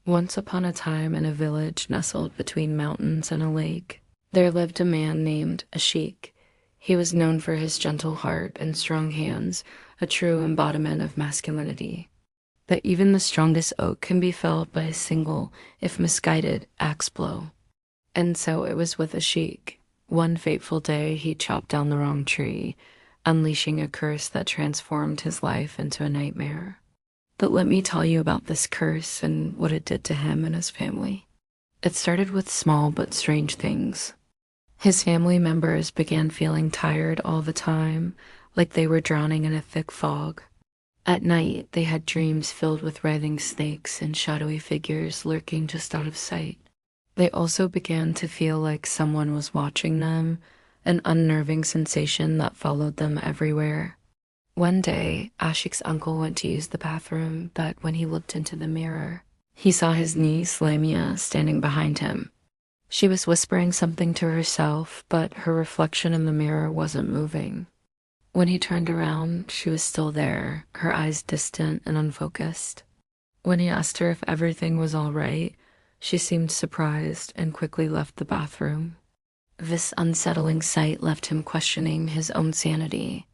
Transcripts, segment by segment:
Once upon a time, in a village nestled between mountains and a lake, there lived a man named Ashiq. He was known for his gentle heart and strong hands, a true embodiment of masculinity. But even the strongest oak can be felled by a single, if misguided, axe blow. And so it was with Ashiq. One fateful day, he chopped down the wrong tree, unleashing a curse that transformed his life into a nightmare. But let me tell you about this curse and what it did to him and his family. It started with small but strange things. His family members began feeling tired all the time, like they were drowning in a thick fog. At night, they had dreams filled with writhing snakes and shadowy figures lurking just out of sight. They also began to feel like someone was watching them, an unnerving sensation that followed them everywhere. One day, Ashiq's uncle went to use the bathroom, but when he looked into the mirror, he saw his niece, Lamia, standing behind him. She was whispering something to herself, but her reflection in the mirror wasn't moving. When he turned around, she was still there, her eyes distant and unfocused. When he asked her if everything was all right, she seemed surprised and quickly left the bathroom. This unsettling sight left him questioning his own sanity.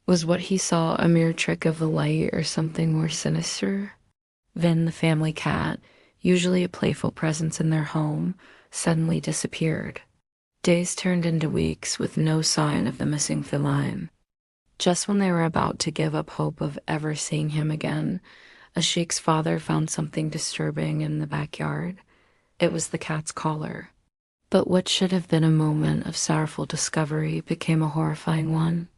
Was what he saw a mere trick of the light or something more sinister? Then the family cat, usually a playful presence in their home, suddenly disappeared. Days turned into weeks with no sign of the missing feline. Just when they were about to give up hope of ever seeing him again, Ashiq's father found something disturbing in the backyard. It was the cat's collar. But what should have been a moment of sorrowful discovery became a horrifying one.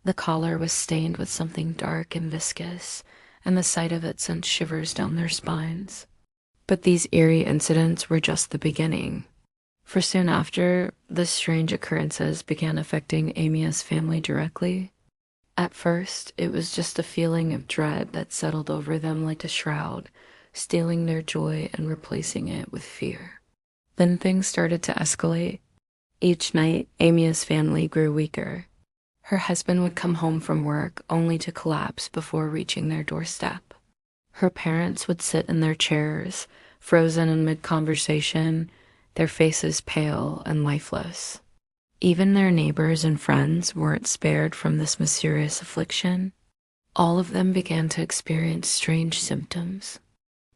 The collar was stained with something dark and viscous, and the sight of it sent shivers down their spines. But these eerie incidents were just the beginning. For soon after, the strange occurrences began affecting Amia's family directly. At first, it was just a feeling of dread that settled over them like a shroud, stealing their joy and replacing it with fear. Then things started to escalate. Each night, Amia's family grew weaker. Her husband would come home from work only to collapse before reaching their doorstep. Her parents would sit in their chairs, frozen in mid-conversation, their faces pale and lifeless. Even their neighbors and friends weren't spared from this mysterious affliction. All of them began to experience strange symptoms.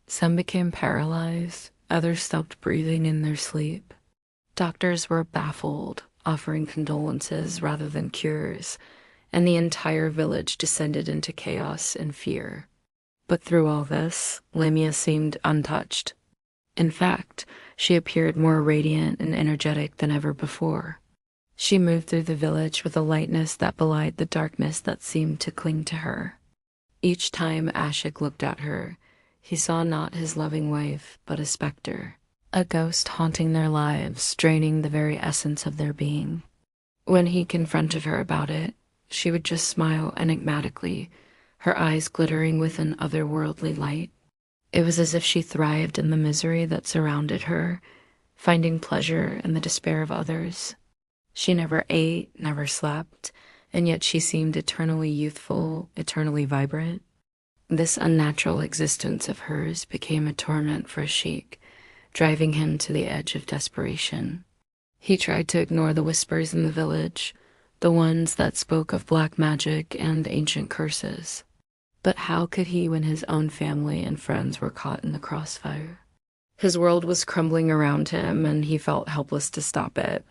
Some became paralyzed, others stopped breathing in their sleep. Doctors were baffled, offering condolences rather than cures, and the entire village descended into chaos and fear. But through all this, Lamia seemed untouched. In fact, she appeared more radiant and energetic than ever before. She moved through the village with a lightness that belied the darkness that seemed to cling to her. Each time Ashiq looked at her, he saw not his loving wife, but a specter, a ghost haunting their lives, draining the very essence of their being. When he confronted her about it, she would just smile enigmatically, her eyes glittering with an otherworldly light. It was as if she thrived in the misery that surrounded her, finding pleasure in the despair of others. She never ate, never slept, and yet she seemed eternally youthful, eternally vibrant. This unnatural existence of hers became a torment for Ashiq, driving him to the edge of desperation. He tried to ignore the whispers in the village, the ones that spoke of black magic and ancient curses. But how could he when his own family and friends were caught in the crossfire? His world was crumbling around him, and he felt helpless to stop it.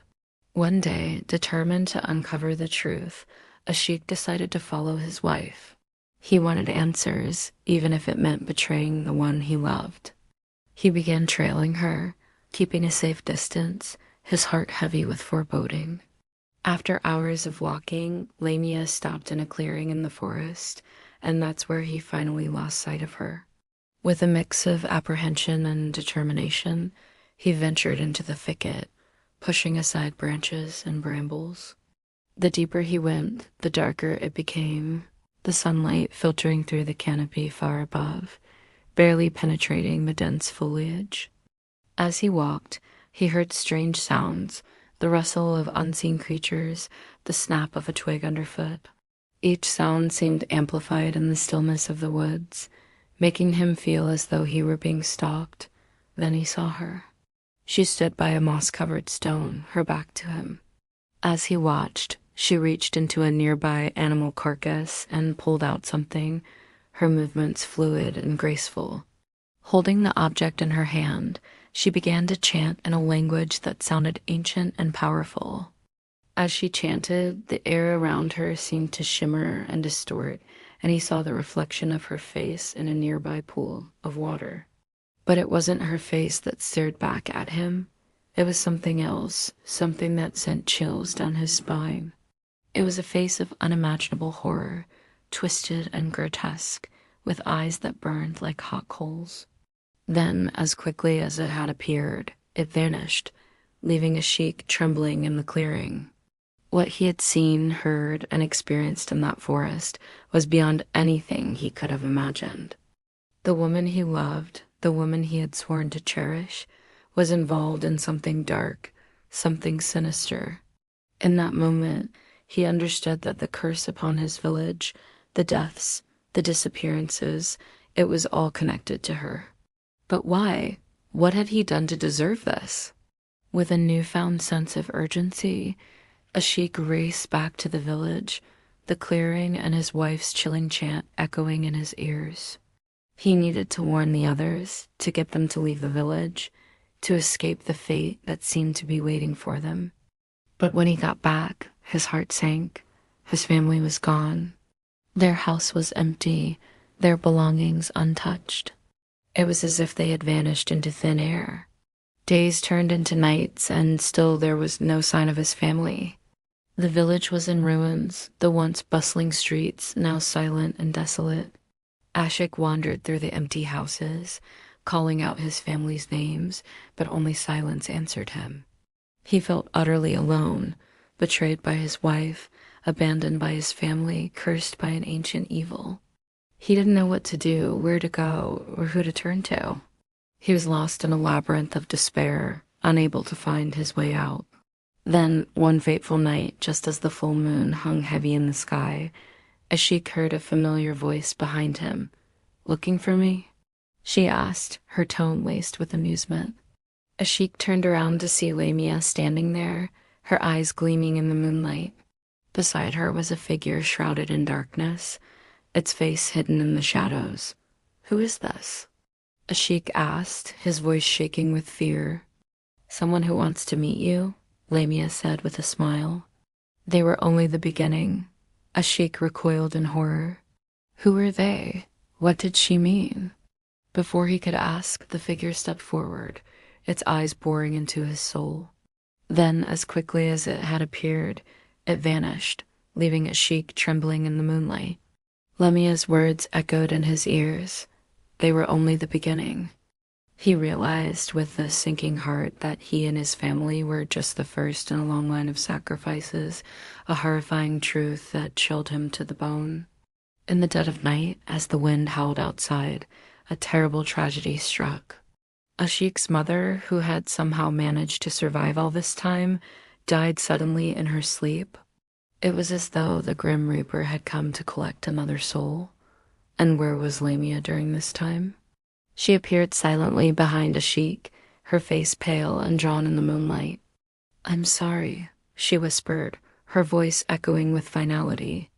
One day, determined to uncover the truth, Ashiq decided to follow his wife. He wanted answers, even if it meant betraying the one he loved. He began trailing her, keeping a safe distance, his heart heavy with foreboding. After hours of walking, Lamia stopped in a clearing in the forest, and that's where he finally lost sight of her. With a mix of apprehension and determination, he ventured into the thicket, pushing aside branches and brambles. The deeper he went, the darker it became, the sunlight filtering through the canopy far above, barely penetrating the dense foliage. As he walked, he heard strange sounds, the rustle of unseen creatures, the snap of a twig underfoot. Each sound seemed amplified in the stillness of the woods, making him feel as though he were being stalked, Then he saw her. She stood by a moss-covered stone, her back to him. As he watched, she reached into a nearby animal carcass and pulled out something, her movements fluid and graceful. Holding the object in her hand, she began to chant in a language that sounded ancient and powerful. As she chanted, the air around her seemed to shimmer and distort, and he saw the reflection of her face in a nearby pool of water. But it wasn't her face that stared back at him. It was something else, something that sent chills down his spine. It was a face of unimaginable horror, twisted and grotesque, with eyes that burned like hot coals. Then, as quickly as it had appeared, it vanished, leaving Ashiq trembling in the clearing. What he had seen, heard, and experienced in that forest was beyond anything he could have imagined. The woman he loved, the woman he had sworn to cherish, was involved in something dark, something sinister. In that moment, he understood that the curse upon his village, the deaths, the disappearances, it was all connected to her. But why? What had he done to deserve this? With a newfound sense of urgency, Ashiq raced back to the village, the clearing and his wife's chilling chant echoing in his ears. He needed to warn the others, to get them to leave the village, to escape the fate that seemed to be waiting for them. But when he got back, his heart sank. His family was gone. Their house was empty, their belongings untouched. It was as if they had vanished into thin air. Days turned into nights, and still there was no sign of his family. The village was in ruins, the once bustling streets now silent and desolate. Ashiq wandered through the empty houses, calling out his family's names, but only silence answered him. He felt utterly alone, betrayed by his wife, abandoned by his family, cursed by an ancient evil. He didn't know what to do, where to go, or who to turn to. He was lost in a labyrinth of despair, unable to find his way out. Then, one fateful night, just as the full moon hung heavy in the sky, Ashiq heard a familiar voice behind him. "Looking for me?" she asked, her tone laced with amusement. Ashiq turned around to see Lamia standing there, her eyes gleaming in the moonlight. Beside her was a figure shrouded in darkness, its face hidden in the shadows. "Who is this?" Ashiq asked, his voice shaking with fear. "Someone who wants to meet you," Lamia said with a smile. They were only the beginning. Ashiq recoiled in horror. Who were they? What did she mean? Before he could ask, the figure stepped forward, its eyes boring into his soul. Then, as quickly as it had appeared, it vanished, leaving Ashiq trembling in the moonlight. Lamia's words echoed in his ears. They were only the beginning. He realized with a sinking heart that he and his family were just the first in a long line of sacrifices, a horrifying truth that chilled him to the bone. In the dead of night, as the wind howled outside, a terrible tragedy struck. Ashiq's mother, who had somehow managed to survive all this time, died suddenly in her sleep. It was as though the Grim Reaper had come to collect another soul. And where was Lamia during this time? She appeared silently behind Ashiq, her face pale and drawn in the moonlight. "I'm sorry," she whispered, her voice echoing with finality.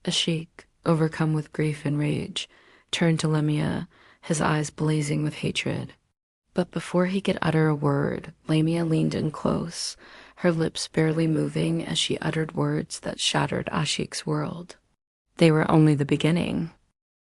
Ashiq, overcome with grief and rage, turned to Lamia, his eyes blazing with hatred. But before he could utter a word, Lamia leaned in close, her lips barely moving as she uttered words that shattered Ashiq's world. They were only the beginning.